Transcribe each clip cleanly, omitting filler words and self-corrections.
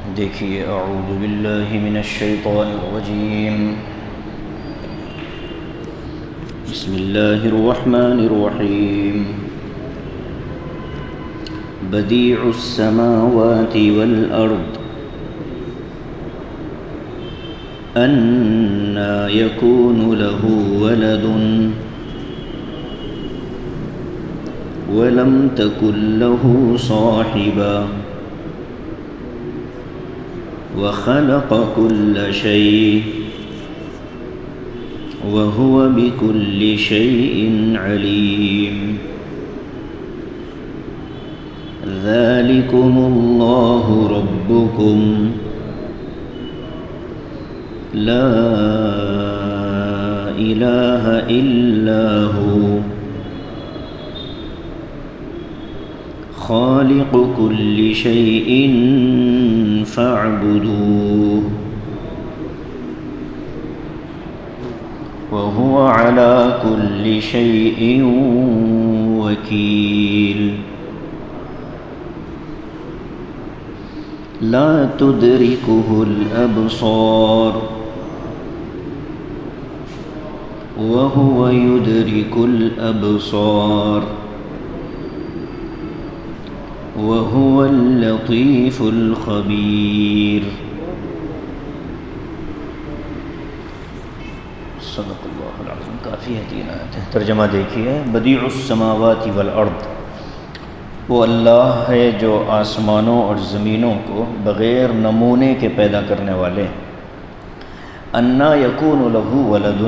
دیکھیے اعوذ باللہ من الشیطان الرجیم بسم اللہ الرحمن الرحیم بدیع السماوات والارض أَنَّى يَكُونُ لَهُ وَلَدٌ وَلَمْ تَكُنْ لَهُ صَاحِبَةٌ وَخَلَقَ كُلَّ شَيْءٍ وَهُوَ بِكُلِّ شَيْءٍ عَلِيمٌ ذَلِكُمُ اللَّهُ رَبُّكُمْ لا إله إلا هو خالق كل شيء فاعبدوه وهو على كل شيء وكيل لا تدركه الأبصار وهو يدرك الأبصار وهو اللطيف الخبير صدق اللہ العظیم. کافی ہے 3 آیتیں. ترجمہ دیکھیے. بدیع السماوات والارض، وہ اللہ ہے جو آسمانوں اور زمینوں کو بغیر نمونے کے پیدا کرنے والے. انا یکون لہ ولد،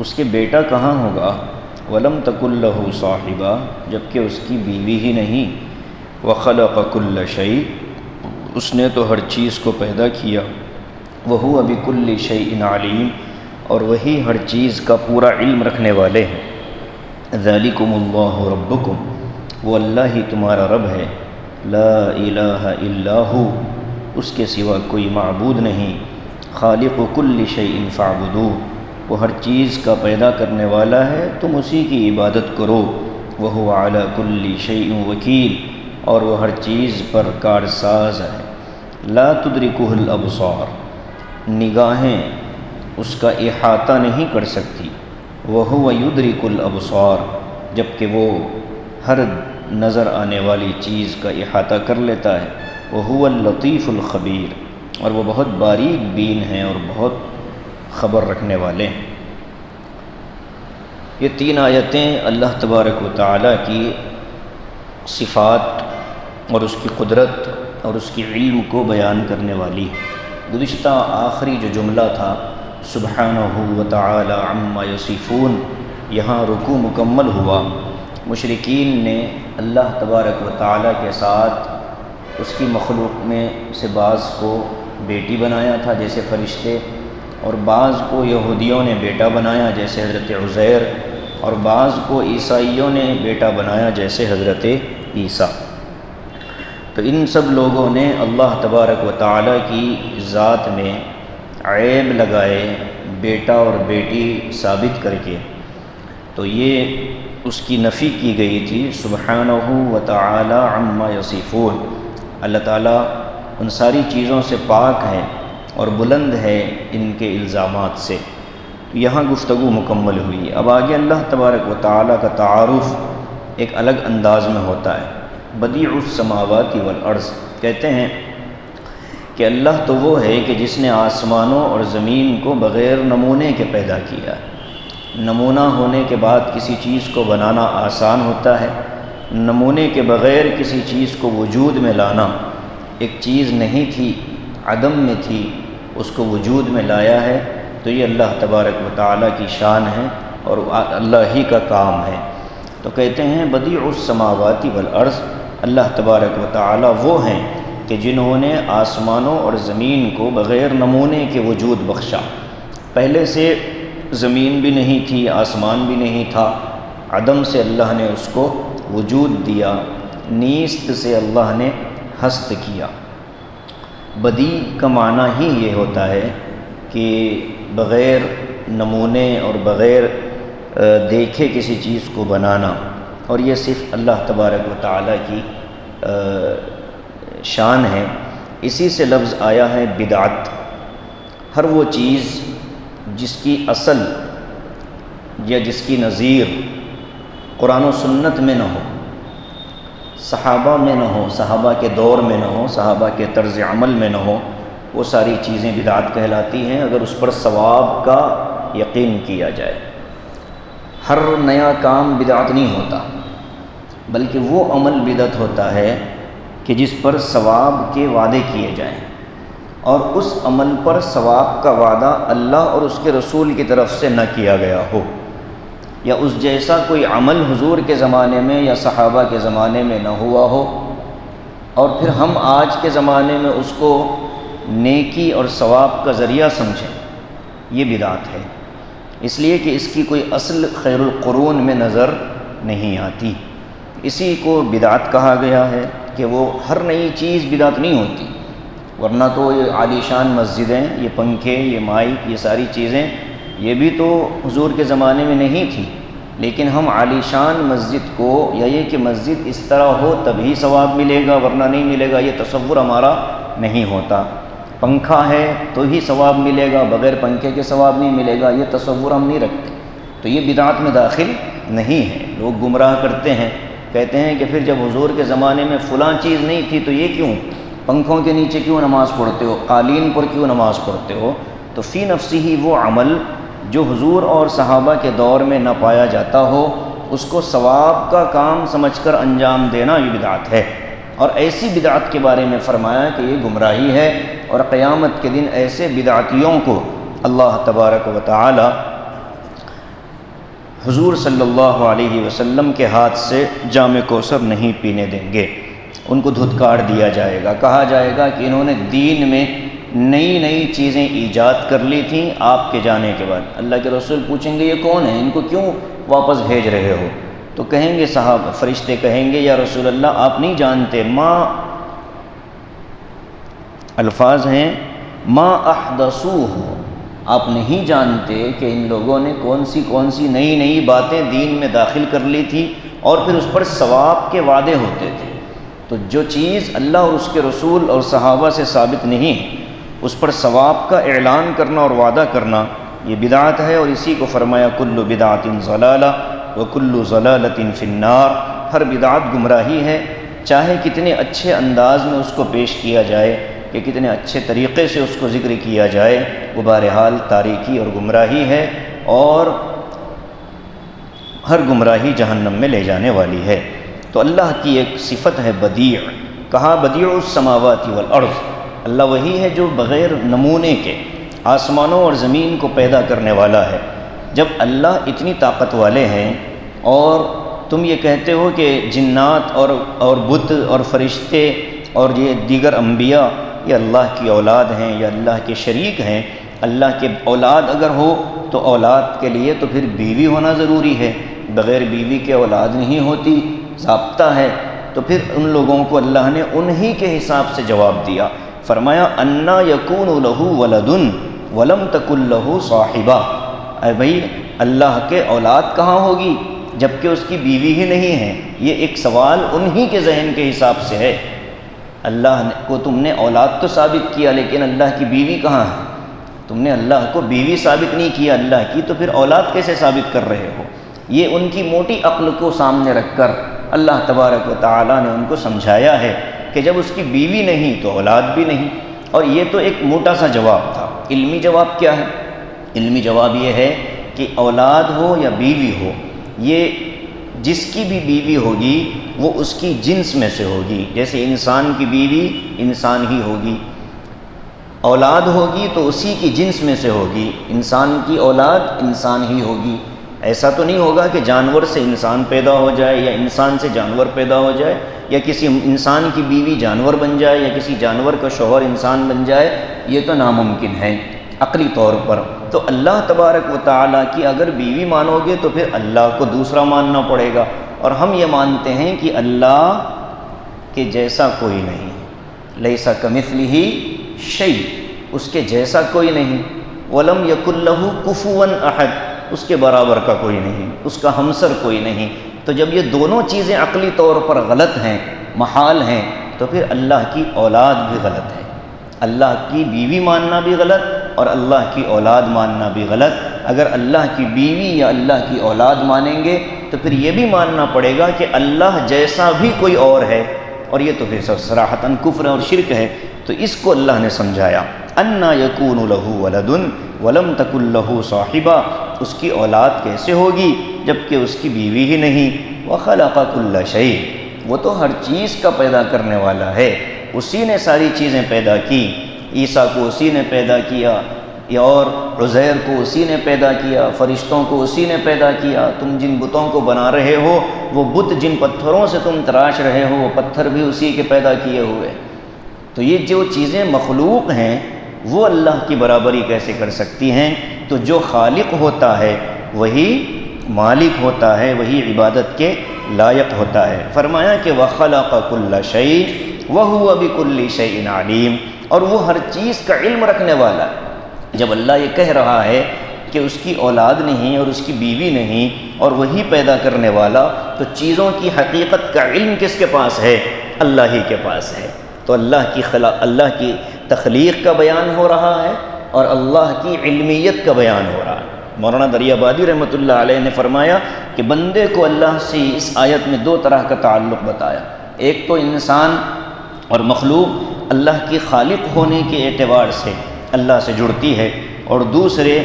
اس کے بیٹا کہاں ہوگا. ولم تکن لہ صاحبہ، جبکہ اس کی بیوی ہی نہیں. وخلق کل شیء، اس نے تو ہر چیز کو پیدا کیا. وہو بکل شیء علیم، اور وہی ہر چیز کا پورا علم رکھنے والے ہیں. ذالکم اللہ ربکم، وہ اللہ ہی تمہارا رب ہے. لا الہ الا ہو، اس کے سوا کوئی معبود نہیں. خالق کل شیء فاعبدوہ، وہ ہر چیز کا پیدا کرنے والا ہے، تم اسی کی عبادت کرو. وہو علی کل شیء وکیل، اور وہ ہر چیز پر کارساز ہے. لا تدرکہ الابصار، نگاہیں اس کا احاطہ نہیں کر سکتی. وہو یدرک الابصار، جبکہ وہ ہر نظر آنے والی چیز کا احاطہ کر لیتا ہے. وہو اللطیف الخبیر، اور وہ بہت باریک بین ہیں اور بہت خبر رکھنے والے ہیں. یہ 3 آیتیں اللہ تبارک و تعالیٰ کی صفات اور اس کی قدرت اور اس کی علم کو بیان کرنے والی ہیں. گزشتہ آخری جو جملہ تھا سبحانہ و تعالی عما یصفون، یہاں رکوع مکمل ہوا. مشرکین نے اللہ تبارک و تعالیٰ کے ساتھ اس کی مخلوق میں سے بعض کو بیٹی بنایا تھا جیسے فرشتے، اور بعض کو یہودیوں نے بیٹا بنایا جیسے حضرت عزیر، اور بعض کو عیسائیوں نے بیٹا بنایا جیسے حضرت عیسیٰ. تو ان سب لوگوں نے اللہ تبارک و تعالیٰ کی ذات میں عیب لگائے بیٹا اور بیٹی ثابت کر کے. تو یہ اس کی نفی کی گئی تھی. سبحانہ و تعالی عما یصفون، اللہ تعالیٰ ان ساری چیزوں سے پاک ہے اور بلند ہے ان کے الزامات سے. یہاں گفتگو مکمل ہوئی. اب آگے اللہ تبارک و تعالیٰ کا تعارف ایک الگ انداز میں ہوتا ہے. بدیع السماوات والارض، کہتے ہیں کہ اللہ تو وہ ہے کہ جس نے آسمانوں اور زمین کو بغیر نمونے کے پیدا کیا ہے. نمونہ ہونے کے بعد کسی چیز کو بنانا آسان ہوتا ہے. نمونے کے بغیر کسی چیز کو وجود میں لانا، ایک چیز نہیں تھی عدم میں تھی اس کو وجود میں لایا ہے. تو یہ اللہ تبارک و تعالیٰ کی شان ہے اور اللہ ہی کا کام ہے. تو کہتے ہیں بدیع السماوات والارض، اللہ تبارک و تعالیٰ وہ ہیں کہ جنہوں نے آسمانوں اور زمین کو بغیر نمونے کے وجود بخشا. پہلے سے زمین بھی نہیں تھی، آسمان بھی نہیں تھا، عدم سے اللہ نے اس کو وجود دیا، نیست سے اللہ نے ہست کیا. بدیع کا معنی ہی یہ ہوتا ہے کہ بغیر نمونے اور بغیر دیکھے کسی چیز کو بنانا. اور یہ صرف اللہ تبارک و تعالیٰ کی شان ہے. اسی سے لفظ آیا ہے بدعت۔ ہر وہ چیز جس کی اصل یا جس کی نظیر قرآن و سنت میں نہ ہو، صحابہ میں نہ ہو، صحابہ کے دور میں نہ ہو، صحابہ کے طرز عمل میں نہ ہو، وہ ساری چیزیں بدعت کہلاتی ہیں اگر اس پر ثواب کا یقین کیا جائے۔ ہر نیا کام بدعت نہیں ہوتا، بلکہ وہ عمل بدعت ہوتا ہے کہ جس پر ثواب کے وعدے کیے جائیں اور اس عمل پر ثواب کا وعدہ اللہ اور اس کے رسول کی طرف سے نہ کیا گیا ہو، یا اس جیسا کوئی عمل حضور کے زمانے میں یا صحابہ کے زمانے میں نہ ہوا ہو، اور پھر ہم آج کے زمانے میں اس کو نیکی اور ثواب کا ذریعہ سمجھیں، یہ بدعت ہے۔ اس لیے کہ اس کی کوئی اصل خیر القرون میں نظر نہیں آتی، اسی کو بدعت کہا گیا ہے کہ وہ ہر نئی چیز بدعت نہیں ہوتی، ورنہ تو یہ عالی شان مسجدیں، یہ پنکھے، یہ مائک، یہ ساری چیزیں یہ بھی تو حضور کے زمانے میں نہیں تھی، لیکن ہم عالی شان مسجد کو، یا یہ کہ مسجد اس طرح ہو تبھی ثواب ملے گا ورنہ نہیں ملے گا، یہ تصور ہمارا نہیں ہوتا۔ پنکھا ہے تو ہی ثواب ملے گا، بغیر پنکھے کے ثواب نہیں ملے گا، یہ تصور ہم نہیں رکھتے، تو یہ بدعت میں داخل نہیں ہے۔ لوگ گمراہ کرتے ہیں، کہتے ہیں کہ پھر جب حضور کے زمانے میں فلاں چیز نہیں تھی تو یہ کیوں، پنکھوں کے نیچے کیوں نماز پڑھتے ہو، قالین پر کیوں نماز پڑھتے ہو؟ تو فی نفسی ہی وہ عمل جو حضور اور صحابہ کے دور میں نہ پایا جاتا ہو، اس کو ثواب کا کام سمجھ کر انجام دینا یہ بدعت ہے۔ اور ایسی بدعت کے بارے میں فرمایا کہ یہ گمراہی ہے، اور قیامت کے دن ایسے بدعتیوں کو اللہ تبارک و تعالی حضور صلی اللہ علیہ وسلم کے ہاتھ سے جام کوثر نہیں پینے دیں گے، ان کو دھتکار دیا جائے گا، کہا جائے گا کہ انہوں نے دین میں نئی نئی چیزیں ایجاد کر لی تھیں آپ کے جانے کے بعد۔ اللہ کے رسول پوچھیں گے یہ کون ہیں، ان کو کیوں واپس بھیج رہے ہو؟ تو کہیں گے صحابہ، فرشتے کہیں گے یا رسول اللہ آپ نہیں جانتے، الفاظ ہیں ما احدثوہ، آپ نہیں جانتے کہ ان لوگوں نے کون سی نئی باتیں دین میں داخل کر لی تھی اور پھر اس پر ثواب کے وعدے ہوتے تھے۔ تو جو چیز اللہ اور اس کے رسول اور صحابہ سے ثابت نہیں ہے، اس پر ثواب کا اعلان کرنا اور وعدہ کرنا یہ بدعت ہے، اور اسی کو فرمایا کل بدعت ضلالہ وکل ضلالۃ فی النار، ہر بدعت گمراہی ہے، چاہے کتنے اچھے انداز میں اس کو پیش کیا جائے کہ کتنے اچھے طریقے سے اس کو ذکر کیا جائے، وہ بہرحال تاریکی اور گمراہی ہے، اور ہر گمراہی جہنم میں لے جانے والی ہے۔ تو اللہ کی ایک صفت ہے بدیع، کہا بدیع السماوات والارض، اللہ وہی ہے جو بغیر نمونے کے آسمانوں اور زمین کو پیدا کرنے والا ہے۔ جب اللہ اتنی طاقت والے ہیں اور تم یہ کہتے ہو کہ جنات اور بت اور فرشتے اور یہ دیگر انبیاء یہ اللہ کی اولاد ہیں یا اللہ کے شریک ہیں، اللہ کے اولاد اگر ہو تو اولاد کے لیے تو پھر بیوی ہونا ضروری ہے، بغیر بیوی کے اولاد نہیں ہوتی، ضابطہ ہے۔ تو پھر ان لوگوں کو اللہ نے انہی کے حساب سے جواب دیا، فرمایا انا یکون لہ ولد ولم تکن لہ صاحبہ، اے بھائی اللہ کے اولاد کہاں ہوگی جبکہ اس کی بیوی ہی نہیں ہے؟ یہ ایک سوال انہی کے ذہن کے حساب سے ہے۔ اللہ کو تم نے اولاد تو ثابت کیا، لیکن اللہ کی بیوی کہاں ہے؟ تم نے اللہ کو بیوی ثابت نہیں کیا اللہ کی، تو پھر اولاد کیسے ثابت کر رہے ہو؟ یہ ان کی موٹی عقل کو سامنے رکھ کر اللہ تبارک و تعالیٰ نے ان کو سمجھایا ہے کہ جب اس کی بیوی نہیں تو اولاد بھی نہیں۔ اور یہ تو ایک موٹا سا جواب تھا۔ علمی جواب کیا ہے؟ علمی جواب یہ ہے کہ اولاد ہو یا بیوی ہو، یہ جس کی بھی بیوی ہوگی وہ اس کی جنس میں سے ہوگی، جیسے انسان کی بیوی انسان ہی ہوگی، اولاد ہوگی تو اسی کی جنس میں سے ہوگی، انسان کی اولاد انسان ہی ہوگی۔ ایسا تو نہیں ہوگا کہ جانور سے انسان پیدا ہو جائے یا انسان سے جانور پیدا ہو جائے، یا کسی انسان کی بیوی جانور بن جائے یا کسی جانور کا شوہر انسان بن جائے، یہ تو ناممکن ہے عقلی طور پر۔ تو اللہ تبارک و تعالیٰ کی اگر بیوی مانو گے تو پھر اللہ کو دوسرا ماننا پڑے گا، اور ہم یہ مانتے ہیں کہ اللہ کے جیسا کوئی نہیں، لیسا کمثلہ شیء، اس کے جیسا کوئی نہیں، ولم یکن لہ کفوا احد، اس کے برابر کا کوئی نہیں، اس کا ہمسر کوئی نہیں۔ تو جب یہ دونوں چیزیں عقلی طور پر غلط ہیں، محال ہیں، تو پھر اللہ کی اولاد بھی غلط ہے۔ اللہ کی بیوی ماننا بھی غلط اور اللہ کی اولاد ماننا بھی غلط۔ اگر اللہ کی بیوی یا اللہ کی اولاد مانیں گے تو پھر یہ بھی ماننا پڑے گا کہ اللہ جیسا بھی کوئی اور ہے، اور یہ تو پھر صراحتاً کفر اور شرک ہے۔ تو اس کو اللہ نے سمجھایا، انا یکون لہ ولد ولم تکن لہ صاحبہ، اس کی اولاد کیسے ہوگی جبکہ اس کی بیوی ہی نہیں۔ وخلق کل شیء، وہ تو ہر چیز کا پیدا کرنے والا ہے، اسی نے ساری چیزیں پیدا کی۔ عیسیٰ کو اسی نے پیدا کیا، یا اور عزیر کو اسی نے پیدا کیا، فرشتوں کو اسی نے پیدا کیا۔ تم جن بتوں کو بنا رہے ہو، وہ بت جن پتھروں سے تم تراش رہے ہو، وہ پتھر بھی اسی کے پیدا کیے ہوئے۔ تو یہ جو چیزیں مخلوق ہیں وہ اللہ کی برابری کیسے کر سکتی ہیں؟ تو جو خالق ہوتا ہے وہی مالک ہوتا ہے، وہی عبادت کے لائق ہوتا ہے۔ فرمایا کہ وَخَلَقَ كُلَّ شَيْءٍ وَهُوَ بِكُلِّ شَيْءٍ عَلِيمٌ، اور وہ ہر چیز کا علم رکھنے والا ہے۔ جب اللہ یہ کہہ رہا ہے کہ اس کی اولاد نہیں اور اس کی بیوی نہیں اور وہی پیدا کرنے والا، تو چیزوں کی حقیقت کا علم کس کے پاس ہے؟ اللہ ہی کے پاس ہے۔ تو اللہ کی تخلیق کا بیان ہو رہا ہے اور اللہ کی علمیت کا بیان ہو رہا ہے۔ مولانا دریابادی رحمۃ اللہ علیہ نے فرمایا کہ بندے کو اللہ سے اس آیت میں دو طرح کا تعلق بتایا، ایک تو انسان اور مخلوق اللہ کی خالق ہونے کے اعتبار سے اللہ سے جڑتی ہے، اور دوسرے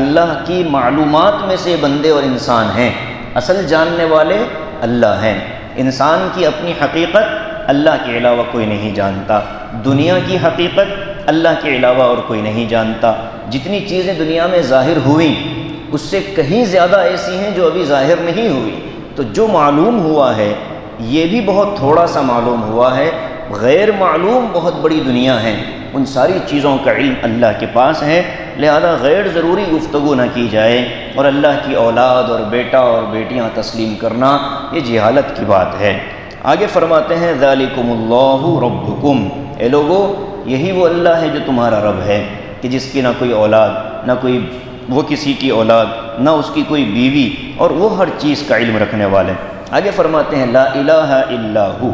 اللہ کی معلومات میں سے بندے اور انسان ہیں، اصل جاننے والے اللہ ہیں۔ انسان کی اپنی حقیقت اللہ کے علاوہ کوئی نہیں جانتا، دنیا کی حقیقت اللہ کے علاوہ اور کوئی نہیں جانتا۔ جتنی چیزیں دنیا میں ظاہر ہوئیں اس سے کہیں زیادہ ایسی ہیں جو ابھی ظاہر نہیں ہوئی۔ تو جو معلوم ہوا ہے یہ بھی بہت تھوڑا سا معلوم ہوا ہے، غیر معلوم بہت بڑی دنیا ہے، ان ساری چیزوں کا علم اللہ کے پاس ہے۔ لہذا غیر ضروری گفتگو نہ کی جائے، اور اللہ کی اولاد اور بیٹا اور بیٹیاں تسلیم کرنا یہ جہالت کی بات ہے۔ آگے فرماتے ہیں ذالکم اللہ ربکم، اے لوگو یہی وہ اللہ ہے جو تمہارا رب ہے، کہ جس کی نہ کوئی اولاد، نہ کوئی وہ کسی کی اولاد، نہ اس کی کوئی بیوی، اور وہ ہر چیز کا علم رکھنے والے۔ آگے فرماتے ہیں لا الہ الا ہو،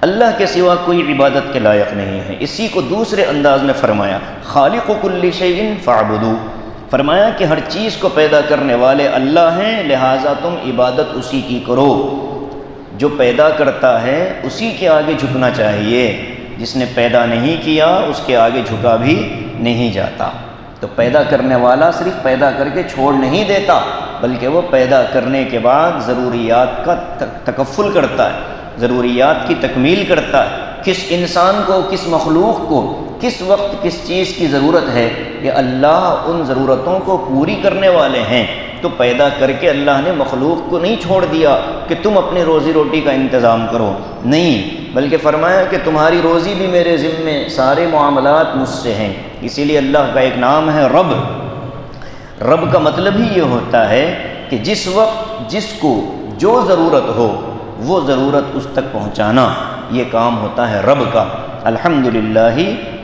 اللہ کے سوا کوئی عبادت کے لائق نہیں ہے۔ اسی کو دوسرے انداز میں فرمایا خالق کل شیء فاعبدوا، فرمایا کہ ہر چیز کو پیدا کرنے والے اللہ ہیں، لہٰذا تم عبادت اسی کی کرو۔ جو پیدا کرتا ہے اسی کے آگے جھکنا چاہیے، جس نے پیدا نہیں کیا اس کے آگے جھکا بھی نہیں جاتا۔ تو پیدا کرنے والا صرف پیدا کر کے چھوڑ نہیں دیتا، بلکہ وہ پیدا کرنے کے بعد ضروریات کا تکفل کرتا ہے، ضروریات کی تکمیل کرتا ہے۔ کس انسان کو، کس مخلوق کو کس وقت کس چیز کی ضرورت ہے، یہ اللہ ان ضرورتوں کو پوری کرنے والے ہیں۔ تو پیدا کر کے اللہ نے مخلوق کو نہیں چھوڑ دیا کہ تم اپنی روزی روٹی کا انتظام کرو، نہیں، بلکہ فرمایا کہ تمہاری روزی بھی میرے ذمے، سارے معاملات مجھ سے ہیں۔ اسی لیے اللہ کا ایک نام ہے رب۔ رب کا مطلب ہی یہ ہوتا ہے کہ جس وقت جس کو جو ضرورت ہو وہ ضرورت اس تک پہنچانا، یہ کام ہوتا ہے رب کا۔ الحمدللہ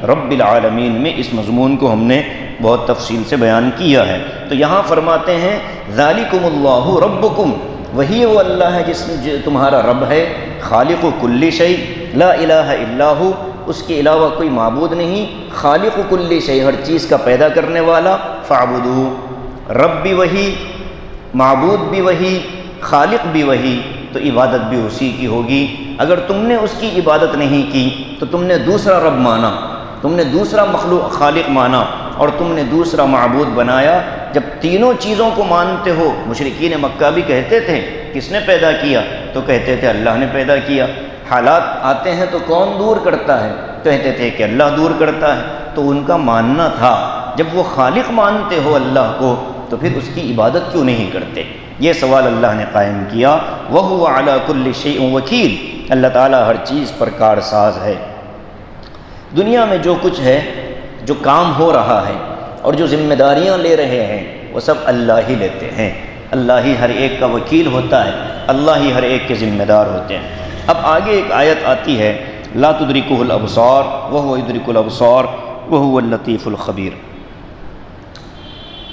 رب العالمین میں اس مضمون کو ہم نے بہت تفصیل سے بیان کیا ہے۔ تو یہاں فرماتے ہیں ذالکم اللہ ربکم، وہی وہ اللہ ہے جس جو تمہارا رب ہے، خالق کل شیء لا الہ الا ہو، اس کے علاوہ کوئی معبود نہیں، خالق کل شیء، ہر چیز کا پیدا کرنے والا، فاعبدوا، رب بھی وہی، معبود بھی وہی، خالق بھی وہی، تو عبادت بھی اسی کی ہوگی۔ اگر تم نے اس کی عبادت نہیں کی تو تم نے دوسرا رب مانا، تم نے دوسرا مخلوق خالق مانا، اور تم نے دوسرا معبود بنایا۔ جب تینوں چیزوں کو مانتے ہو، مشرکین مکہ بھی کہتے تھے کس نے پیدا کیا، تو کہتے تھے اللہ نے پیدا کیا۔ حالات آتے ہیں تو کون دور کرتا ہے، کہتے تھے کہ اللہ دور کرتا ہے۔ تو ان کا ماننا تھا جب وہ خالق مانتے ہو اللہ کو تو پھر اس کی عبادت کیوں نہیں کرتے؟ یہ سوال اللہ نے قائم کیا۔ وَهُوَ عَلَى كُلِّ شَيْءٍ وَكِيلٌ، اللہ تعالیٰ ہر چیز پر کارساز ہے۔ دنیا میں جو کچھ ہے، جو کام ہو رہا ہے اور جو ذمہ داریاں لے رہے ہیں، وہ سب اللہ ہی لیتے ہیں۔ اللہ ہی ہر ایک کا وکیل ہوتا ہے، اللہ ہی ہر ایک کے ذمہ دار ہوتے ہیں۔ اب آگے ایک آیت آتی ہے لا تدرکہ الابصار وہو یدرک الابصار وہو اللطیف الخبیر۔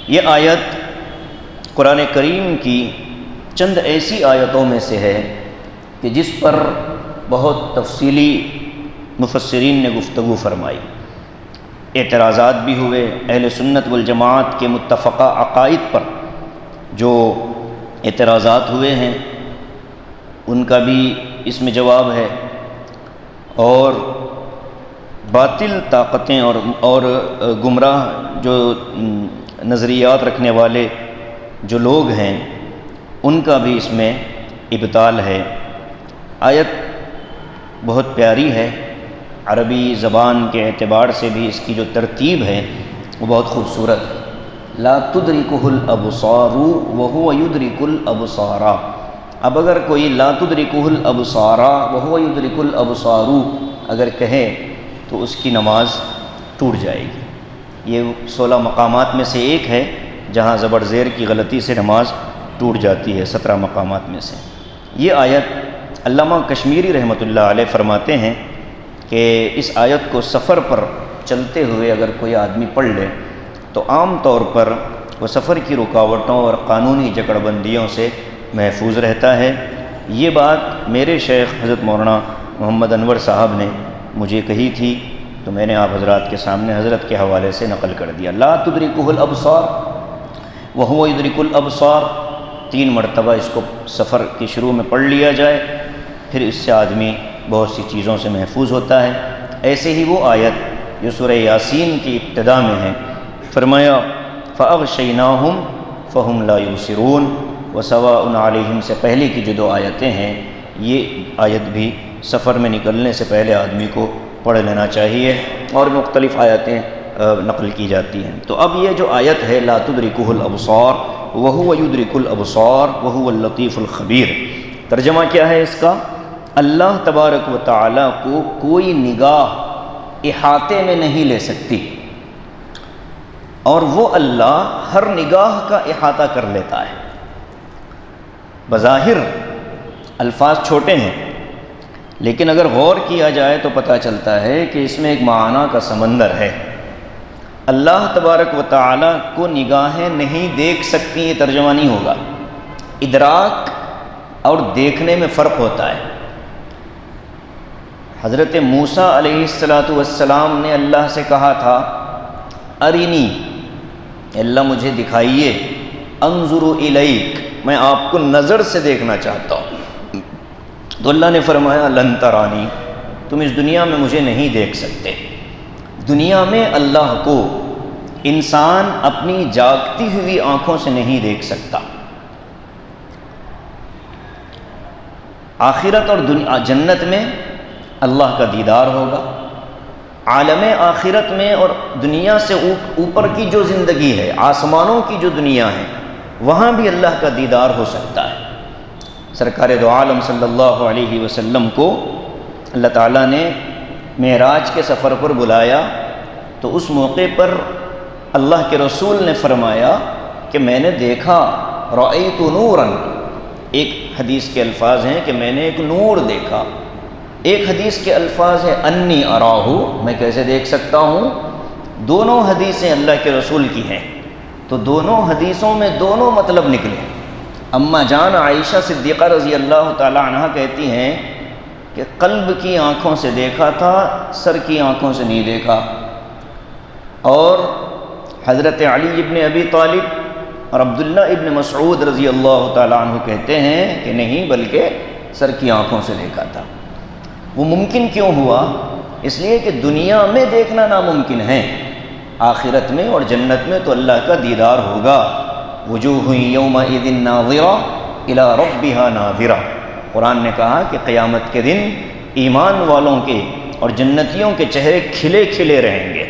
یہ آیت قرآن کریم کی چند ایسی آیتوں میں سے ہے کہ جس پر بہت تفصیلی مفسرین نے گفتگو فرمائی، اعتراضات بھی ہوئے، اہل سنت والجماعت کے متفقہ عقائد پر جو اعتراضات ہوئے ہیں ان کا بھی اس میں جواب ہے، اور باطل طاقتیں اور گمراہ جو نظریات رکھنے والے جو لوگ ہیں ان کا بھی اس میں ابطال ہے۔ آیت بہت پیاری ہے، عربی زبان کے اعتبار سے بھی اس کی جو ترتیب ہے وہ بہت خوبصورت ہے۔ لا تدرکہ الابصار وہو یدرک الابصار، اب اگر کوئی لا تدرکہ الابصار وہو یدرک الابصار اگر کہے تو اس کی نماز ٹوٹ جائے گی۔ یہ 16 مقامات میں سے ایک ہے جہاں زبر زیر کی غلطی سے نماز ٹوٹ جاتی ہے، 17 مقامات میں سے۔ یہ آیت علامہ کشمیری رحمۃ اللہ علیہ فرماتے ہیں کہ اس آیت کو سفر پر چلتے ہوئے اگر کوئی آدمی پڑھ لے تو عام طور پر وہ سفر کی رکاوٹوں اور قانونی جکڑ بندیوں سے محفوظ رہتا ہے۔ یہ بات میرے شیخ حضرت مولانا محمد انور صاحب نے مجھے کہی تھی تو میں نے آپ حضرات کے سامنے حضرت کے حوالے سے نقل کر دیا۔ لا تدرکہ الابصار وہو یدرک الابصار، 3 مرتبہ اس کو سفر کے شروع میں پڑھ لیا جائے، پھر اس سے آدمی بہت سی چیزوں سے محفوظ ہوتا ہے۔ ایسے ہی وہ آیت جو سورہ یاسین کی ابتدا میں ہے، فرمایا فَأَغْشَيْنَاهُمْ فَهُمْ لَا يُبْصِرُونَ وَسَوَاءٌ عَلَيْهِمْ سے پہلے کی جو 2 آیتیں ہیں، یہ آیت بھی سفر میں نکلنے سے پہلے آدمی کو پڑھ لینا چاہیے، اور مختلف آیتیں نقل کی جاتی ہیں۔ تو اب یہ جو آیت ہے لا تدرکہ الابصار وہو یدرک الابصار وہو اللطیف الخبیر، ترجمہ کیا ہے اس کا؟ اللہ تبارک و تعالیٰ کو کوئی نگاہ احاطے میں نہیں لے سکتی، اور وہ اللہ ہر نگاہ کا احاطہ کر لیتا ہے۔ بظاہر الفاظ چھوٹے ہیں لیکن اگر غور کیا جائے تو پتہ چلتا ہے کہ اس میں ایک معنی کا سمندر ہے۔ اللہ تبارک و تعالیٰ کو نگاہیں نہیں دیکھ سکتی، یہ ترجمہ نہیں ہوگا۔ ادراک اور دیکھنے میں فرق ہوتا ہے۔ حضرت موسیٰ علیہ السلام نے اللہ سے کہا تھا ارینی، اللہ مجھے دکھائیے، انظر الیک، میں آپ کو نظر سے دیکھنا چاہتا ہوں۔ تو اللہ نے فرمایا لن ترانی، تم اس دنیا میں مجھے نہیں دیکھ سکتے۔ دنیا میں اللہ کو انسان اپنی جاگتی ہوئی آنکھوں سے نہیں دیکھ سکتا۔ آخرت اور جنت میں اللہ کا دیدار ہوگا۔ عالم آخرت میں اور دنیا سے اوپر کی جو زندگی ہے، آسمانوں کی جو دنیا ہے، وہاں بھی اللہ کا دیدار ہو سکتا ہے۔ سرکار دو عالم صلی اللہ علیہ وسلم کو اللہ تعالیٰ نے معراج کے سفر پر بلایا تو اس موقع پر اللہ کے رسول نے فرمایا کہ میں نے دیکھا رأیت نوراً، ایک حدیث کے الفاظ ہیں کہ میں نے ایک نور دیکھا، ایک حدیث کے الفاظ ہے انی اراہو، میں کیسے دیکھ سکتا ہوں۔ دونوں حدیثیں اللہ کے رسول کی ہیں تو دونوں حدیثوں میں دونوں مطلب نکلے۔ اما جان عائشہ صدیقہ رضی اللہ تعالی عنہ کہتی ہیں کہ قلب کی آنکھوں سے دیکھا تھا، سر کی آنکھوں سے نہیں دیکھا، اور حضرت علی ابن ابی طالب اور عبداللہ ابن مسعود رضی اللہ تعالی عنہ کہتے ہیں کہ نہیں بلکہ سر کی آنکھوں سے دیکھا تھا۔ وہ ممکن کیوں ہوا؟ اس لیے کہ دنیا میں دیکھنا ناممکن ہے، آخرت میں اور جنت میں تو اللہ کا دیدار ہوگا۔ وجوہ یومئذ ناظرہ الی ربہا ناظرہ، قرآن نے کہا کہ قیامت کے دن ایمان والوں کے اور جنتیوں کے چہرے کھلے کھلے رہیں گے،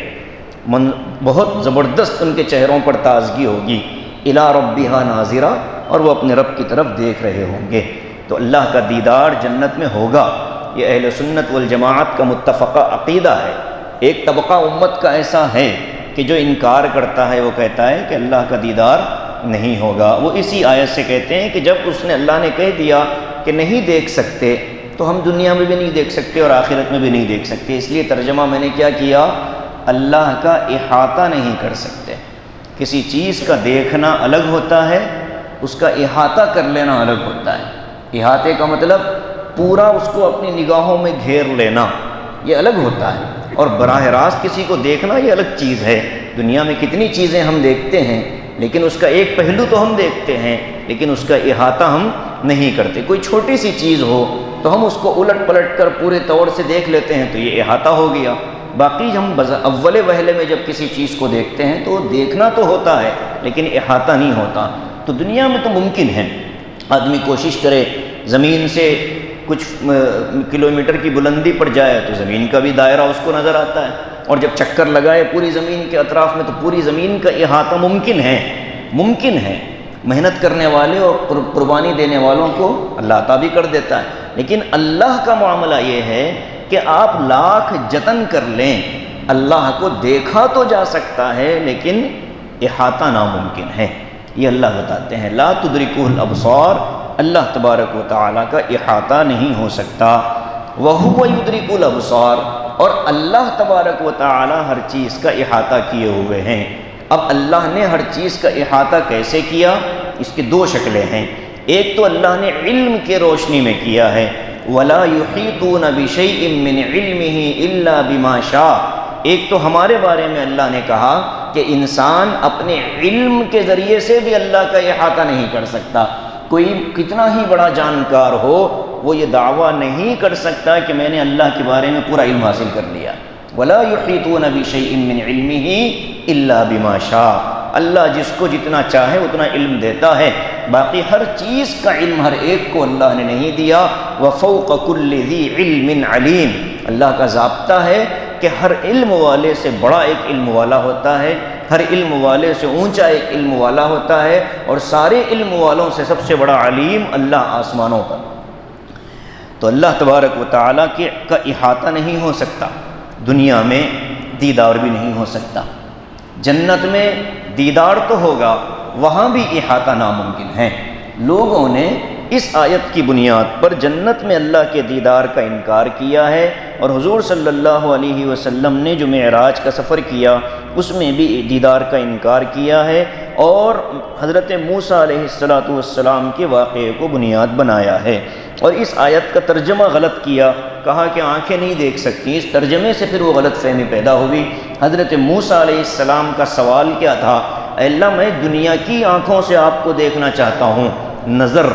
بہت زبردست ان کے چہروں پر تازگی ہوگی۔ الی ربہا ناظرہ، اور وہ اپنے رب کی طرف دیکھ رہے ہوں گے۔ تو اللہ کا دیدار جنت میں ہوگا، یہ اہل سنت والجماعت کا متفقہ عقیدہ ہے۔ ایک طبقہ امت کا ایسا ہے کہ جو انکار کرتا ہے، وہ کہتا ہے کہ اللہ کا دیدار نہیں ہوگا۔ وہ اسی آیت سے کہتے ہیں کہ جب اس نے اللہ نے کہہ دیا کہ نہیں دیکھ سکتے تو ہم دنیا میں بھی نہیں دیکھ سکتے اور آخرت میں بھی نہیں دیکھ سکتے۔ اس لیے ترجمہ میں نے کیا کیا؟ اللہ کا احاطہ نہیں کر سکتے۔ کسی چیز کا دیکھنا الگ ہوتا ہے، اس کا احاطہ کر لینا الگ ہوتا ہے۔ احاطے کا مطلب پورا اس کو اپنی نگاہوں میں گھیر لینا، یہ الگ ہوتا ہے، اور براہ راست کسی کو دیکھنا یہ الگ چیز ہے۔ دنیا میں کتنی چیزیں ہم دیکھتے ہیں، لیکن اس کا ایک پہلو تو ہم دیکھتے ہیں، لیکن اس کا احاطہ ہم نہیں کرتے۔ کوئی چھوٹی سی چیز ہو تو ہم اس کو الٹ پلٹ کر پورے طور سے دیکھ لیتے ہیں، تو یہ احاطہ ہو گیا۔ باقی ہم اول وہلے میں جب کسی چیز کو دیکھتے ہیں تو دیکھنا تو ہوتا ہے لیکن احاطہ نہیں ہوتا۔ تو دنیا میں تو ممکن ہے آدمی کوشش کرے زمین سے کچھ کلومیٹر کی بلندی پر جائے تو زمین کا بھی دائرہ اس کو نظر آتا ہے، اور جب چکر لگائے پوری زمین کے اطراف میں تو پوری زمین کا احاطہ ممکن ہے۔ محنت کرنے والے اور قربانی دینے والوں کو اللہ عطا بھی کر دیتا ہے، لیکن اللہ کا معاملہ یہ ہے کہ آپ لاکھ جتن کر لیں، اللہ کو دیکھا تو جا سکتا ہے لیکن احاطہ ناممکن ہے۔ یہ اللہ بتاتے ہیں لا تدرکہ الابصار، اللہ تبارک و تعالیٰ کا احاطہ نہیں ہو سکتا۔ وہو یدرک الابصار، اور اللہ تبارک و تعالیٰ ہر چیز کا احاطہ کیے ہوئے ہیں۔ اب اللہ نے ہر چیز کا احاطہ کیسے کیا؟ اس کی دو شکلیں ہیں۔ ایک تو اللہ نے علم کے روشنی میں کیا ہے، وَلَا يُحِيطُونَ بِشَيْءٍ مِّنْ عِلْمِهِ إِلَّا بِمَا شَاءَ۔ ایک تو ہمارے بارے میں اللہ نے کہا کہ انسان اپنے علم کے ذریعے سے بھی اللہ کا احاطہ نہیں کر سکتا۔ کوئی کتنا ہی بڑا جانکار ہو وہ یہ دعویٰ نہیں کر سکتا کہ میں نے اللہ کے بارے میں پورا علم حاصل کر لیا۔ وَلَا يُحِيطُونَ بِشَيْءٍ مِّنْ عِلْمِهِ إِلَّا بِمَا شَاءَ۔ اللہ جس کو جتنا چاہے اتنا علم دیتا ہے، باقی ہر چیز کا علم ہر ایک کو اللہ نے نہیں دیا۔ وَفَوْقَ كُلِّ ذِي عِلْمٍ عَلِيمٍ، اللہ کا ضابطہ ہے کہ ہر علم والے سے بڑا ایک علم والا ہوتا ہے، ہر علم والے سے اونچا ایک علم والا ہوتا ہے، اور سارے علم والوں سے سب سے بڑا علیم اللہ آسمانوں پر۔ تو اللہ تبارک و تعالیٰ کا احاطہ نہیں ہو سکتا۔ دنیا میں دیدار بھی نہیں ہو سکتا، جنت میں دیدار تو ہوگا، وہاں بھی احاطہ ناممکن ہے۔ لوگوں نے اس آیت کی بنیاد پر جنت میں اللہ کے دیدار کا انکار کیا ہے، اور حضور صلی اللہ علیہ وسلم نے جو معراج کا سفر کیا اس میں بھی دیدار کا انکار کیا ہے، اور حضرت موسیٰ علیہ السلام کے واقعے کو بنیاد بنایا ہے، اور اس آیت کا ترجمہ غلط کیا، کہا کہ آنکھیں نہیں دیکھ سکتی۔ اس ترجمے سے پھر وہ غلط فہمی پیدا ہوئی۔ حضرت موسیٰ علیہ السلام کا سوال کیا تھا؟ اے اللہ میں دنیا کی آنکھوں سے آپ کو دیکھنا چاہتا ہوں، نظر۔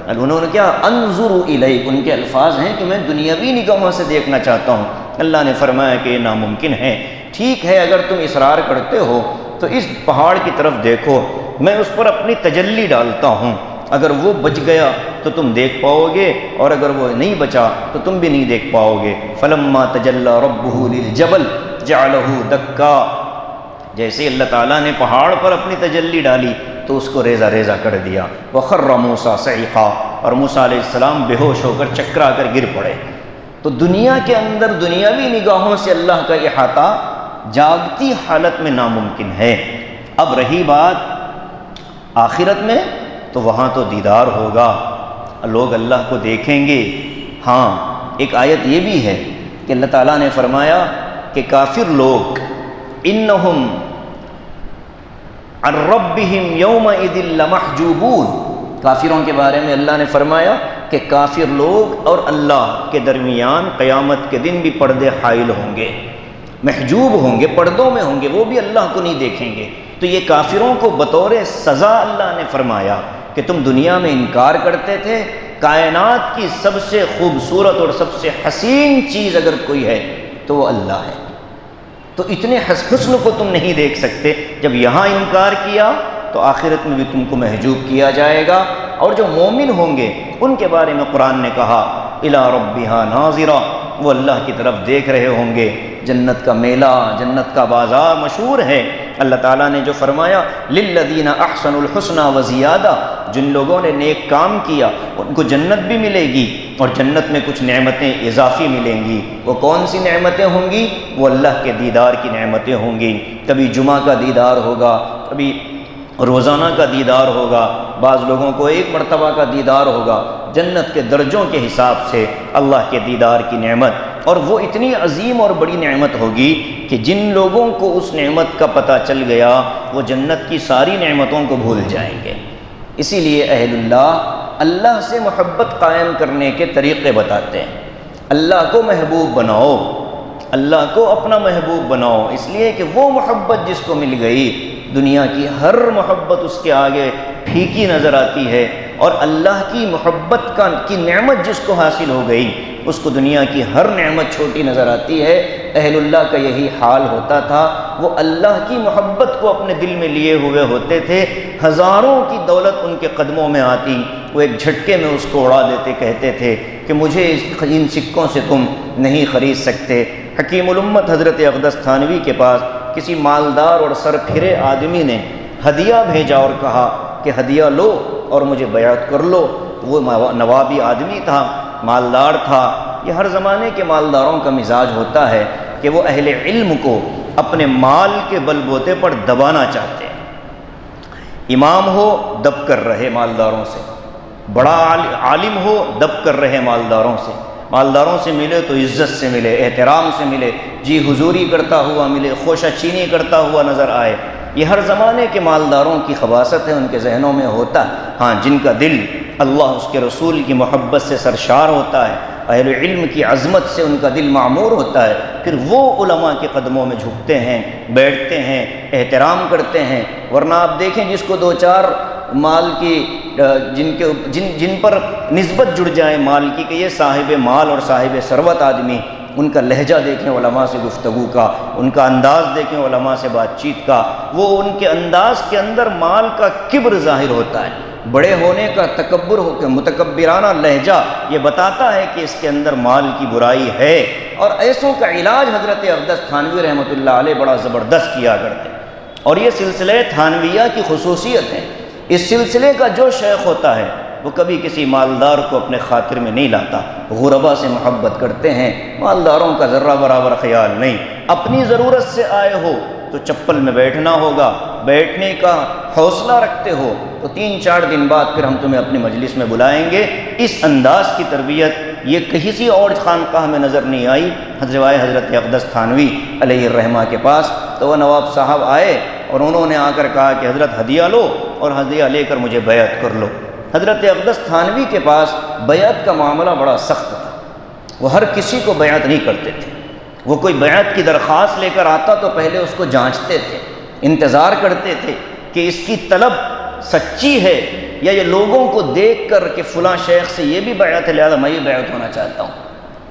انہوں نے کیا؟ انظر الیک، ان کے الفاظ ہیں کہ میں دنیاوی نگاہوں سے دیکھنا چاہتا ہوں۔ اللہ نے فرمایا کہ یہ ناممکن ہے۔ ٹھیک ہے، اگر تم اصرار کرتے ہو تو اس پہاڑ کی طرف دیکھو، میں اس پر اپنی تجلی ڈالتا ہوں، اگر وہ بچ گیا تو تم دیکھ پاؤ گے، اور اگر وہ نہیں بچا تو تم بھی نہیں دیکھ پاؤ گے۔ فلما تجلی ربہ للجبل جعلہ دکا، جیسے اللہ تعالیٰ نے پہاڑ پر اپنی تجلی ڈالی تو اس کو ریزہ ریزہ کر دیا۔ وخر موسیٰ صعقا، اور موسیٰ علیہ السلام بے ہوش ہو کر چکرا کر گر پڑے۔ تو دنیا کے اندر دنیاوی نگاہوں سے اللہ کا احاطہ جاگتی حالت میں ناممکن ہے۔ اب رہی بات آخرت میں، تو وہاں تو دیدار ہوگا، لوگ اللہ کو دیکھیں گے۔ ہاں، ایک آیت یہ بھی ہے کہ اللہ تعالیٰ نے فرمایا کہ کافر لوگ انہم عن ربہم یومئذ لمحجوبون، کافروں کے بارے میں اللہ نے فرمایا کہ کافر لوگ اور اللہ کے درمیان قیامت کے دن بھی پردے حائل ہوں گے، محجوب ہوں گے، پردوں میں ہوں گے، وہ بھی اللہ کو نہیں دیکھیں گے۔ تو یہ کافروں کو بطور سزا اللہ نے فرمایا کہ تم دنیا میں انکار کرتے تھے، کائنات کی سب سے خوبصورت اور سب سے حسین چیز اگر کوئی ہے تو وہ اللہ ہے، تو اتنے حسن کو تم نہیں دیکھ سکتے۔ جب یہاں انکار کیا تو آخرت میں بھی تم کو محجوب کیا جائے گا۔ اور جو مومن ہوں گے ان کے بارے میں قرآن نے کہا الی ربہا ناظرہ، وہ اللہ کی طرف دیکھ رہے ہوں گے۔ جنت کا میلہ، جنت کا بازار مشہور ہے۔ اللہ تعالیٰ نے جو فرمایا للذین احسنوا الحسنی وزیادہ، جن لوگوں نے نیک کام کیا ان کو جنت بھی ملے گی، اور جنت میں کچھ نعمتیں اضافی ملیں گی۔ وہ کون سی نعمتیں ہوں گی؟ وہ اللہ کے دیدار کی نعمتیں ہوں گی۔ کبھی جمعہ کا دیدار ہوگا، کبھی روزانہ کا دیدار ہوگا، بعض لوگوں کو ایک مرتبہ کا دیدار ہوگا۔ جنت کے درجوں کے حساب سے اللہ کے دیدار کی نعمت، اور وہ اتنی عظیم اور بڑی نعمت ہوگی کہ جن لوگوں کو اس نعمت کا پتہ چل گیا وہ جنت کی ساری نعمتوں کو بھول جائیں گے۔ اسی لیے اہل اللہ سے محبت قائم کرنے کے طریقے بتاتے ہیں۔ اللہ کو محبوب بناؤ، اللہ کو اپنا محبوب بناؤ، اس لیے کہ وہ محبت جس کو مل گئی دنیا کی ہر محبت اس کے آگے پھیکی نظر آتی ہے، اور اللہ کی محبت کی نعمت جس کو حاصل ہو گئی اس کو دنیا کی ہر نعمت چھوٹی نظر آتی ہے۔ اہل اللہ کا یہی حال ہوتا تھا، وہ اللہ کی محبت کو اپنے دل میں لیے ہوئے ہوتے تھے، ہزاروں کی دولت ان کے قدموں میں آتی، وہ ایک جھٹکے میں اس کو اڑا دیتے، کہتے تھے کہ مجھے ان سکوں سے تم نہیں خرید سکتے۔ حکیم الامت حضرت اقدس تھانوی کے پاس کسی مالدار اور سر پھرے آدمی نے ہدیہ بھیجا اور کہا کہ ہدیہ لو اور مجھے بیعت کر لو۔ وہ نوابی آدمی تھا، مالدار تھا۔ یہ ہر زمانے کے مالداروں کا مزاج ہوتا ہے کہ وہ اہل علم کو اپنے مال کے بل بوتے پر دبانا چاہتے ہیں۔ امام ہو دب کر رہے مالداروں سے، بڑا عالم ہو دب کر رہے مالداروں سے، مالداروں سے ملے تو عزت سے ملے، احترام سے ملے، جی حضوری کرتا ہوا ملے، خوشہ چینی کرتا ہوا نظر آئے۔ یہ ہر زمانے کے مالداروں کی خباثت ہے، ان کے ذہنوں میں ہوتا ہے۔ ہاں، جن کا دل اللہ اس کے رسول کی محبت سے سرشار ہوتا ہے، اہل علم کی عظمت سے ان کا دل معمور ہوتا ہے، پھر وہ علماء کے قدموں میں جھکتے ہیں، بیٹھتے ہیں، احترام کرتے ہیں۔ ورنہ آپ دیکھیں جس کو دو چار مال کی جن پر نسبت جڑ جائے مال کی کہ یہ صاحب مال اور صاحب ثروت آدمی، ان کا لہجہ دیکھیں علماء سے گفتگو کا، ان کا انداز دیکھیں علماء سے بات چیت کا، وہ ان کے انداز کے اندر مال کا کبر ظاہر ہوتا ہے، بڑے ہونے کا تکبر ہو کے متکبرانہ لہجہ یہ بتاتا ہے کہ اس کے اندر مال کی برائی ہے۔ اور ایسوں کا علاج حضرت اقدس تھانوی رحمۃ اللہ علیہ بڑا زبردست کیا کرتے، اور یہ سلسلہ تھانویہ کی خصوصیت ہے۔ اس سلسلے کا جو شیخ ہوتا ہے وہ کبھی کسی مالدار کو اپنے خاطر میں نہیں لاتا، غربا سے محبت کرتے ہیں، مالداروں کا ذرہ برابر خیال نہیں۔ اپنی ضرورت سے آئے ہو تو چپل میں بیٹھنا ہوگا، بیٹھنے کا حوصلہ رکھتے ہو تو 3-4 دن بعد پھر ہم تمہیں اپنی مجلس میں بلائیں گے۔ اس انداز کی تربیت یہ کسی اور خانقاہ میں نظر نہیں آئی۔ حضرت اقدس تھانوی علیہ الرحمہ کے پاس تو وہ نواب صاحب آئے اور انہوں نے آ کر کہا کہ حضرت ہدیہ لو اور ہدیہ لے کر مجھے بیعت کر لو۔ حضرت اقدس تھانوی کے پاس بیعت کا معاملہ بڑا سخت تھا، وہ ہر کسی کو بیعت نہیں کرتے تھے۔ وہ کوئی بیعت کی درخواست لے کر آتا تو پہلے اس کو جانچتے تھے، انتظار کرتے تھے کہ اس کی طلب سچی ہے یا یہ لوگوں کو دیکھ کر کہ فلاں شیخ سے یہ بھی بیعت ہے لہذا میں بھی بیعت ہونا چاہتا ہوں،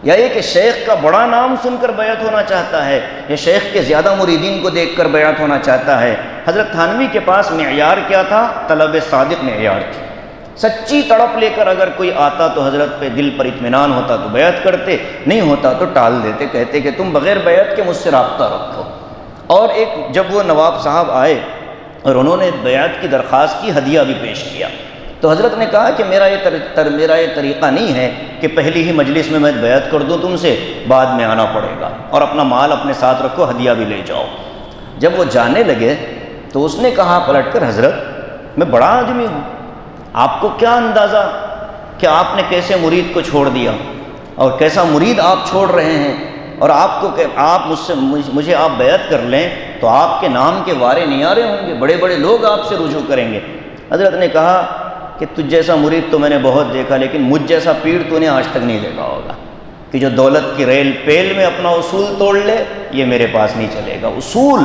یا یہ کہ شیخ کا بڑا نام سن کر بیعت ہونا چاہتا ہے، یا شیخ کے زیادہ مریدین کو دیکھ کر بیعت ہونا چاہتا ہے۔ حضرت تھانوی کے پاس معیار کیا تھا؟ طلب صادق معیار تھی۔ سچی تڑپ لے کر اگر کوئی آتا تو حضرت پہ دل پر اطمینان ہوتا تو بیعت کرتے، نہیں ہوتا تو ٹال دیتے، کہتے کہ تم بغیر بیعت کے مجھ سے رابطہ رکھو۔ اور جب وہ نواب صاحب آئے اور انہوں نے بیعت کی درخواست کی، ہدیہ بھی پیش کیا، تو حضرت نے کہا کہ میرا یہ طریقہ نہیں ہے کہ پہلی ہی مجلس میں بیعت کر دوں تم سے، بعد میں آنا پڑے گا، اور اپنا مال اپنے ساتھ رکھو، ہدیہ بھی لے جاؤ۔ جب وہ جانے لگے تو اس نے کہا پلٹ کر، حضرت میں بڑا آدمی ہوں، آپ کو کیا اندازہ کہ آپ نے کیسے مرید کو چھوڑ دیا اور کیسا مرید آپ چھوڑ رہے ہیں، اور آپ کو کہ آپ مجھے آپ بیعت کر لیں تو آپ کے نام کے وارے نیارے ہوں گے، بڑے بڑے لوگ آپ سے رجوع کریں گے۔ حضرت نے کہا کہ تجھ جیسا مرید تو میں نے بہت دیکھا، لیکن مجھ جیسا پیر تو نے آج تک نہیں دیکھا ہوگا کہ جو دولت کی ریل پیل میں اپنا اصول توڑ لے، یہ میرے پاس نہیں چلے گا۔ اصول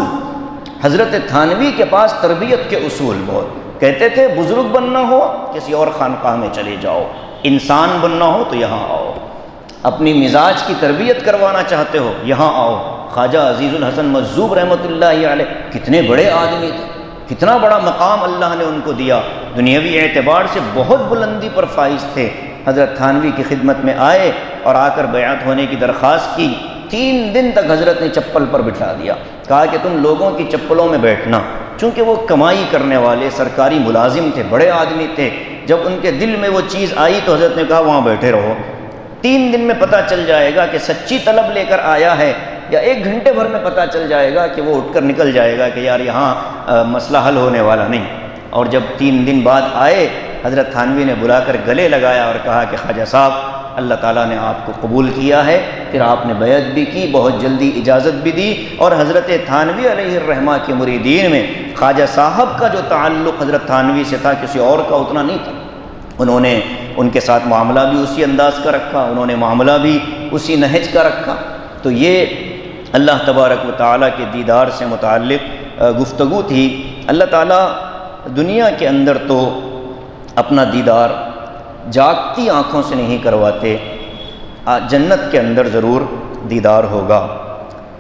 حضرت تھانوی کے پاس تربیت کے اصول بہت، کہتے تھے بزرگ بننا ہو کسی اور خانقاہ میں چلے جاؤ، انسان بننا ہو تو یہاں آؤ، اپنی مزاج کی تربیت کروانا چاہتے ہو یہاں آؤ۔ خواجہ عزیز الحسن مجذوب رحمۃ اللہ علیہ کتنے بڑے آدمی تھے، کتنا بڑا مقام اللہ نے ان کو دیا، دنیاوی اعتبار سے بہت بلندی پر فائز تھے۔ حضرت تھانوی کی خدمت میں آئے اور آ کر بیعت ہونے کی درخواست کی۔ 3 دن تک حضرت نے چپل پر بٹھا دیا، کہا کہ تم لوگوں کی چپلوں میں بیٹھنا، چونکہ وہ کمائی کرنے والے سرکاری ملازم تھے، بڑے آدمی تھے۔ جب ان کے دل میں وہ چیز آئی تو حضرت نے کہا وہاں بیٹھے رہو، 3 دن میں پتہ چل جائے گا کہ سچی طلب لے کر آیا ہے، یا 1 گھنٹے بھر میں پتہ چل جائے گا کہ وہ اٹھ کر نکل جائے گا کہ یار یہاں مسئلہ حل ہونے والا نہیں۔ اور جب 3 دن بعد آئے، حضرت تھانوی نے بلا کر گلے لگایا اور کہا کہ خواجہ صاحب اللہ تعالیٰ نے آپ کو قبول کیا ہے۔ پھر آپ نے بیعت بھی کی، بہت جلدی اجازت بھی دی، اور حضرت تھانوی علیہ الرحمہ کے مریدین میں خواجہ صاحب کا جو تعلق حضرت تھانوی سے تھا کسی اور کا اتنا نہیں تھا۔ انہوں نے ان کے ساتھ معاملہ بھی اسی انداز کا رکھا، انہوں نے معاملہ بھی اسی نہج کا رکھا۔ تو یہ اللہ تبارک و تعالیٰ کے دیدار سے متعلق گفتگو تھی۔ اللہ تعالیٰ دنیا کے اندر تو اپنا دیدار جاگتی آنکھوں سے نہیں کرواتے، جنت کے اندر ضرور دیدار ہوگا۔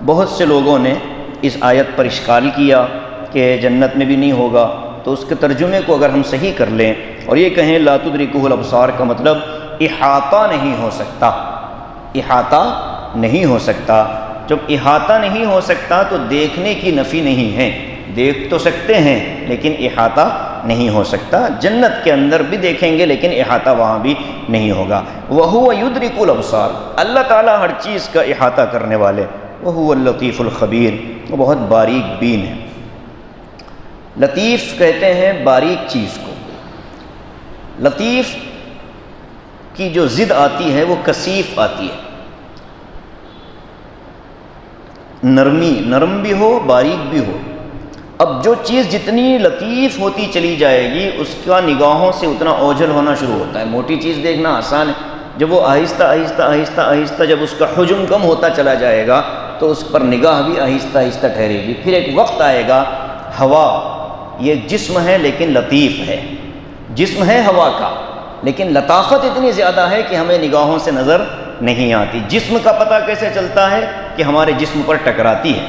بہت سے لوگوں نے اس آیت پر اشکال کیا کہ جنت میں بھی نہیں ہوگا، تو اس کے ترجمے کو اگر ہم صحیح کر لیں اور یہ کہیں لا تدرکہ الابصار کا مطلب احاطہ نہیں ہو سکتا، احاطہ نہیں ہو سکتا۔ جب احاطہ نہیں ہو سکتا تو دیکھنے کی نفی نہیں ہے، دیکھ تو سکتے ہیں لیکن احاطہ نہیں ہو سکتا۔ جنت کے اندر بھی دیکھیں گے لیکن احاطہ وہاں بھی نہیں ہوگا۔ وَهُوَ يُدْرِكُ الْأَبْصَارَ، اللہ تعالیٰ ہر چیز کا احاطہ کرنے والے۔ وَهُوَ اللطیف الخبیر، وہ بہت باریک بین ہے۔ لطیف کہتے ہیں باریک چیز کو، لطیف کی جو ضد آتی ہے وہ کثیف آتی ہے، نرمی، نرم بھی ہو باریک بھی ہو۔ اب جو چیز جتنی لطیف ہوتی چلی جائے گی اس کا نگاہوں سے اتنا اوجھل ہونا شروع ہوتا ہے۔ موٹی چیز دیکھنا آسان ہے، جب وہ آہستہ آہستہ آہستہ آہستہ جب اس کا حجم کم ہوتا چلا جائے گا تو اس پر نگاہ بھی آہستہ آہستہ ٹھہرے گی۔ پھر ایک وقت آئے گا، ہوا یہ جسم ہے لیکن لطیف ہے، جسم ہے ہوا کا لیکن لطافت اتنی زیادہ ہے کہ ہمیں نگاہوں سے نظر نہیں آتی۔ جسم کا پتہ کیسے چلتا ہے کہ ہمارے جسم پر ٹکراتی ہے،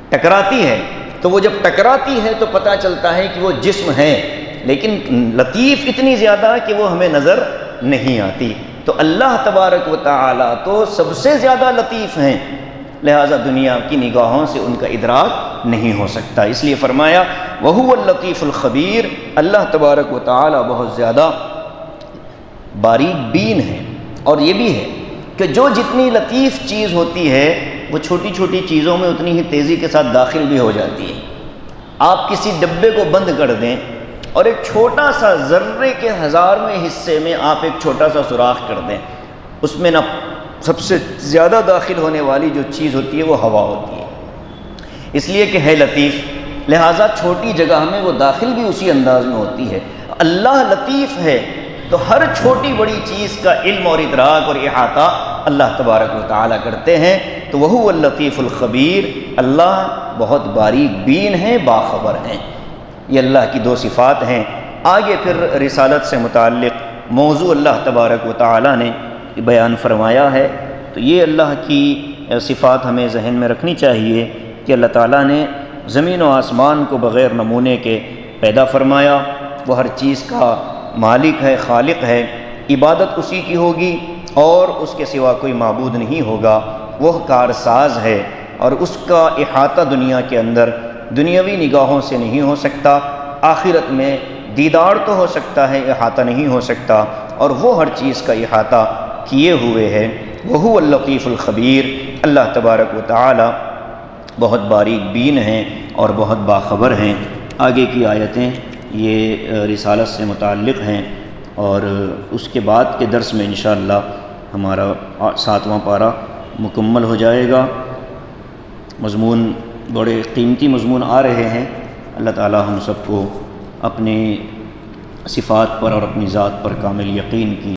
ٹکراتی ہے تو وہ جب ٹکراتی ہے تو پتہ چلتا ہے کہ وہ جسم ہے، لیکن لطیف اتنی زیادہ کہ وہ ہمیں نظر نہیں آتی۔ تو اللہ تبارک و تعالیٰ تو سب سے زیادہ لطیف ہیں، لہٰذا دنیا کی نگاہوں سے ان کا ادراک نہیں ہو سکتا۔ اس لیے فرمایا وَهُوَ اللطیف الخبیر، اللہ تبارک و تعالیٰ بہت زیادہ باریک بین ہے۔ اور یہ بھی ہے کہ جو جتنی لطیف چیز ہوتی ہے وہ چھوٹی چھوٹی چیزوں میں اتنی ہی تیزی کے ساتھ داخل بھی ہو جاتی ہے۔ آپ کسی ڈبے کو بند کر دیں اور ایک چھوٹا سا ذرے کے 1000ویں حصے میں آپ ایک چھوٹا سا سوراخ کر دیں، اس میں نہ سب سے زیادہ داخل ہونے والی جو چیز ہوتی ہے وہ ہوا ہوتی ہے، اس لیے کہ ہے لطیف، لہٰذا چھوٹی جگہ میں وہ داخل بھی اسی انداز میں ہوتی ہے۔ اللہ لطیف ہے تو ہر چھوٹی بڑی چیز کا علم اور ادراک اور احاطہ اللہ تبارک و تعالیٰ کرتے ہیں۔ تو وَهُوَ اللطیف الخبیر، اللہ بہت باریک بین ہے، باخبر ہیں۔ یہ اللہ کی دو صفات ہیں۔ آگے پھر رسالت سے متعلق موضوع اللہ تبارک و تعالیٰ نے بیان فرمایا ہے، تو یہ اللہ کی صفات ہمیں ذہن میں رکھنی چاہیے کہ اللہ تعالیٰ نے زمین و آسمان کو بغیر نمونے کے پیدا فرمایا، وہ ہر چیز کا مالک ہے، خالق ہے، عبادت اسی کی ہوگی اور اس کے سوا کوئی معبود نہیں ہوگا، وہ کارساز ہے، اور اس کا احاطہ دنیا کے اندر دنیاوی نگاہوں سے نہیں ہو سکتا، آخرت میں دیدار تو ہو سکتا ہے، احاطہ نہیں ہو سکتا، اور وہ ہر چیز کا احاطہ کیے ہوئے ہے۔ وَهُوَ اللطیف الخبیر، اللہ تبارک و تعالی بہت باریک بین ہیں اور بہت باخبر ہیں۔ آگے کی آیتیں یہ رسالت سے متعلق ہیں، اور اس کے بعد کے درس میں انشاءاللہ ہمارا 7واں پارہ مکمل ہو جائے گا۔ مضمون بڑے قیمتی مضمون آ رہے ہیں، اللہ تعالی ہم سب کو اپنی صفات پر اور اپنی ذات پر کامل یقین کی